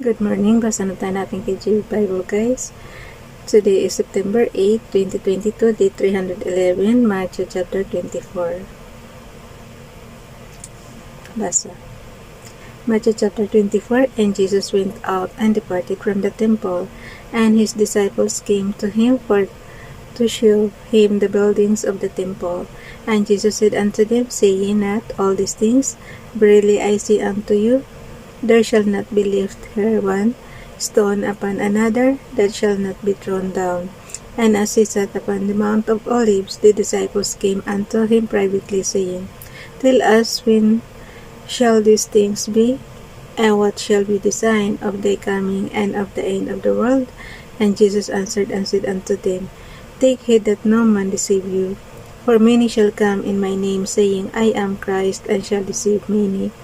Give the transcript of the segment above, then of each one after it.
Good morning. Basa na tayo natin kay J Bible, guys. Today is September 8, 2022, day 311, Matthew chapter 24. Basa. Matthew chapter 24, And Jesus went out and departed from the temple, and his disciples came to him to show him the buildings of the temple. And Jesus said unto them, Say ye not all these things? Verily I say unto you, there shall not be left here one stone upon another that shall not be thrown down. And as he sat upon the Mount of Olives, the disciples came unto him privately, saying, Tell us, when shall these things be? And what shall be the sign of thy coming and of the end of the world? And Jesus answered and said unto them, Take heed that no man deceive you. For many shall come in my name, saying, I am Christ, and shall deceive many.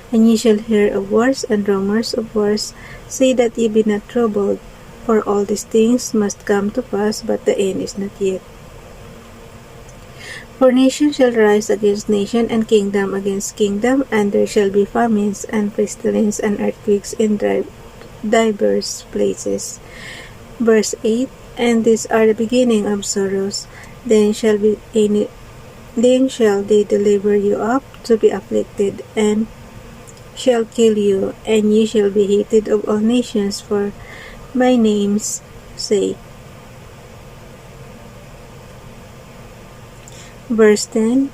And ye shall hear of wars and rumors of wars. Say that ye be not troubled, for all these things must come to pass, but the end is not yet. For nation shall rise against nation, and kingdom against kingdom, and there shall be famines, and pestilence, and earthquakes in divers places. Verse 8, And these are the beginning of sorrows. Then shall they deliver you up to be afflicted, and shall kill you, and ye shall be hated of all nations for my name's sake. Verse 10,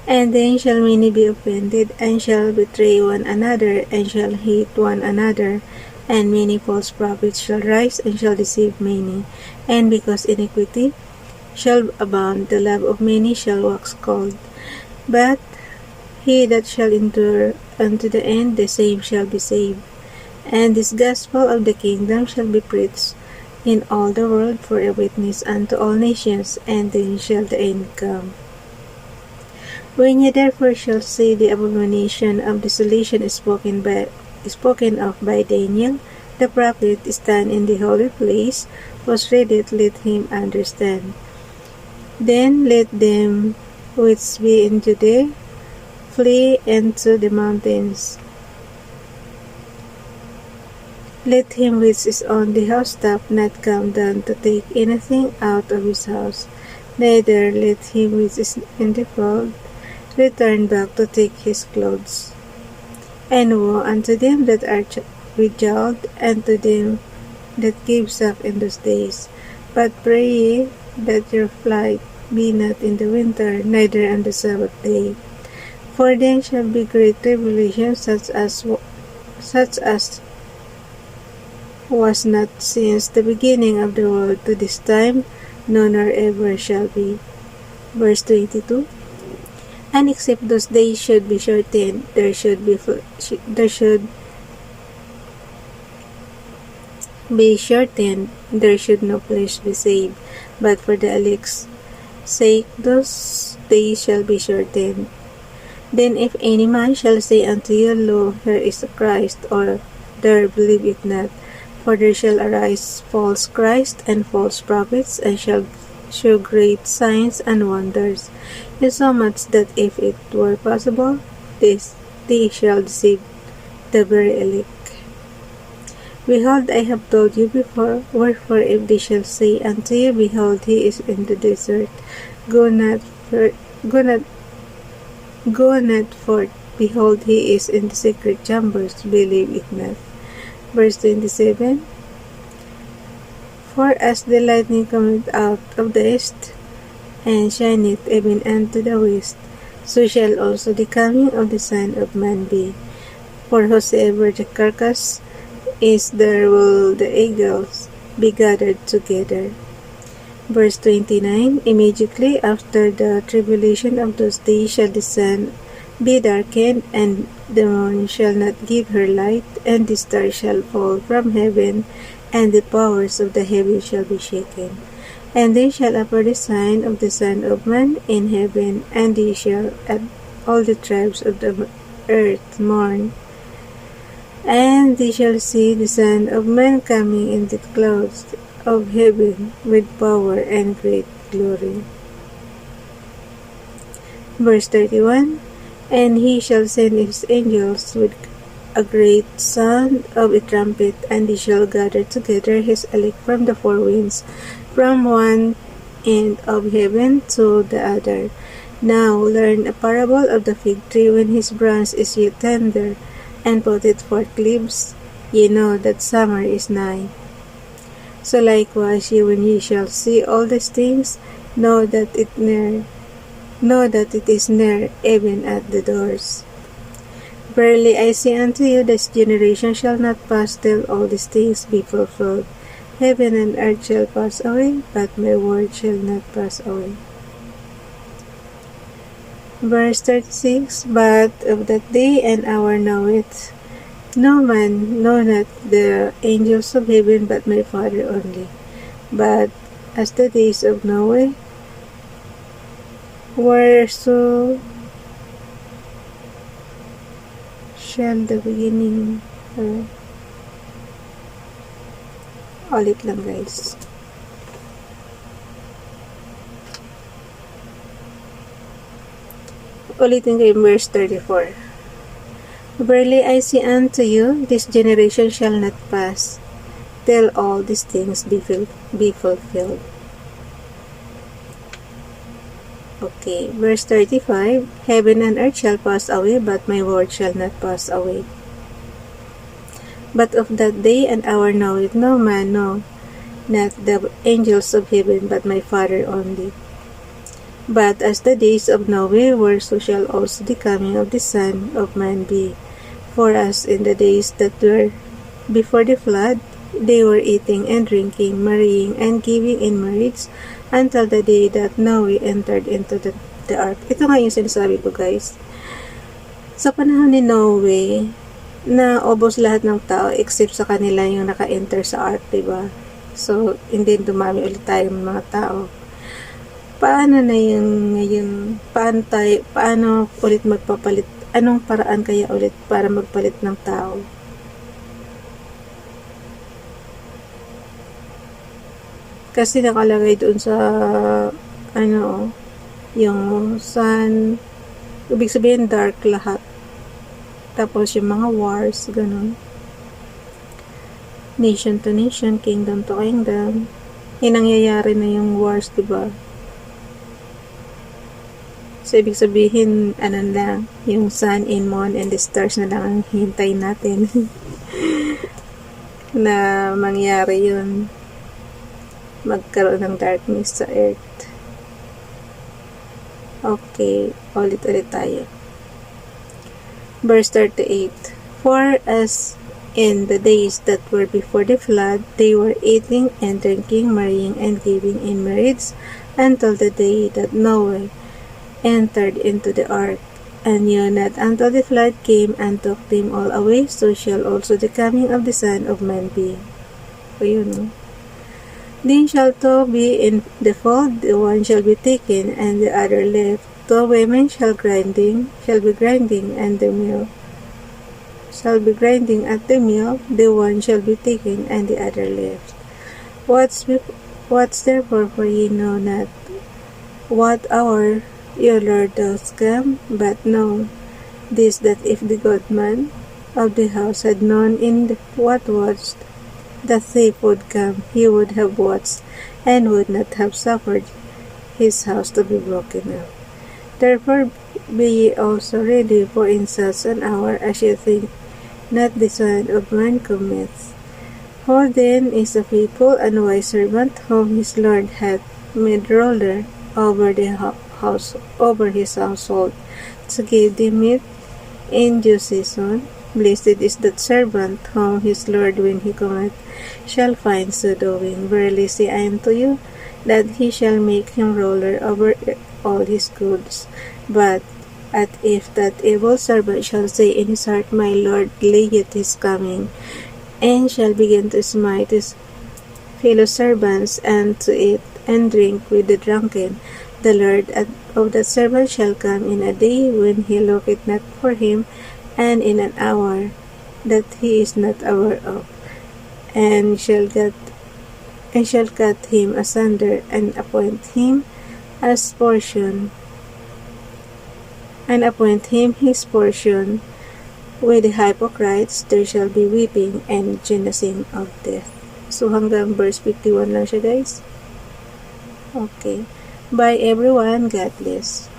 And then shall many be offended, and shall betray one another, and shall hate one another. And many false prophets shall rise, and shall deceive many. And because iniquity shall abound, the love of many shall wax cold. But he that shall endure unto the end, the same shall be saved. And this gospel of the kingdom shall be preached in all the world for a witness unto all nations, and then shall the end come. When ye therefore shall see the abomination of desolation spoken of by Daniel the prophet stand in the holy place, whose readeth let him understand. Then let them which be in Judea flee into the mountains. Let him which is on the housetop not come down to take anything out of his house, neither let him which is in the field return back to take his clothes. And woe unto them that are with-child, and to them that give suck in those days. But pray ye that your flight be not in the winter, neither on the Sabbath day. For then shall be great tribulation, such as was not since the beginning of the world to this time, no nor ever shall be. Verse 22, And except those days should be shortened, there should be shortened, there should no flesh be saved. But for the elect's sake, those days shall be shortened. Then if any man shall say unto you, Lo, here is a Christ, or there, believe it not. For there shall arise false Christ and false prophets, and shall show great signs and wonders, insomuch that if it were possible, they shall deceive the very elect. Behold, I have told you before. Wherefore, if they shall say unto you, Behold, he is in the desert, go not forth. Behold, he is in the secret chambers, believe it not. Verse 27, For as the lightning cometh out of the east, and shineth even unto the west, so shall also the coming of the Son of Man be. For whosoever the carcass is, there will the eagles be gathered together. Verse 29, Immediately after the tribulation of those days shall the sun be darkened, and the moon shall not give her light, and the stars shall fall from heaven, and the powers of the heaven shall be shaken. And then shall appear the sign of the Son of Man in heaven, and they shall all the tribes of the earth mourn. And they shall see the Son of Man coming in the clouds of heaven with power and great glory. Verse 31, And he shall send his angels with a great sound of a trumpet, and he shall gather together his elect from the four winds, from one end of heaven to the other. Now learn a parable of the fig tree when his branch is yet tender, and put it forth leaves. Ye know that summer is nigh. So likewise ye, when ye shall see all these things, know that it is near, even at the doors. Verily I say unto you, this generation shall not pass till all these things be fulfilled. Heaven and earth shall pass away, but my word shall not pass away. Verse 36, But of that day and hour knoweth no man, no not the angels of heaven, but my Father only. But as the days of Noah were, so shall the beginning. Ulit lang guys. Ulitin ko yung verse 34. Verily I say unto you, this generation shall not pass till all these things be fulfilled. Okay, verse 35. Heaven and earth shall pass away, but my word shall not pass away. But of that day and hour knoweth no man, no, not the angels of heaven, but my Father only. But as the days of Noah were, so shall also the coming of the Son of Man be. For as in the days that were before the flood, they were eating and drinking, marrying and giving in marriage, until the day that Noah entered into the ark. Ito nga yung sinasabi ko guys. Sa panahon ni Noah, naubos lahat ng tao except sa kanila yung naka-enter sa ark, diba? So, hindi dumami ulit tayo mga tao. Paano na yung ngayon? Paano ulit magpapalit? Anong paraan kaya ulit para magpalit ng tao? Kasi nakalagay doon sa yung sun, ibig sabihin dark lahat. Tapos yung mga wars, ganun. Nation to nation, kingdom to kingdom. Nangyayari na yung wars, diba? So, ibig sabihin, lang, yung sun and moon and the stars na lang ang hintay natin na mangyari yun. Magkaroon ng darkness sa earth. Okay, ulit-ulit tayo. Verse 38. For as in the days that were before the flood, they were eating and drinking, marrying and giving in marriage, until the day that Noah entered into the ark, and knew not until the flood came and took them all away, so shall also the coming of the Son of Man be. So, yun. Then shall two be in the fold, the one shall be taken, and the other left. Two women shall be grinding, and the mill shall be grinding at the mill, the one shall be taken, and the other left. What's therefore, for ye know not what hour your Lord doth come, but know this, that if the goodman of the house had known in what watched the thief would come, he would have watched, and would not have suffered his house to be broken up. Therefore be ye also ready, for in such an hour as ye think not the Son of Man cometh. Who then is a faithful and wise servant, whom his Lord hath made ruler over his household, to give them meat in due season? Blessed is that servant, whom his Lord, when he cometh, shall find so doing. Verily say I unto you, that he shall make him ruler over all his goods. But if that evil servant shall say in his heart, My Lord delayeth his coming, and shall begin to smite his fellow servants, and to eat and drink with the drunken, the Lord of that servant shall come in a day when he looketh not for him, and in an hour that he is not aware of, and shall cut him asunder, and appoint him his portion, With the hypocrites, there shall be weeping and gnashing of teeth. So, hanggang verse 51 lang siya, guys. Okay. Bye, everyone. God bless.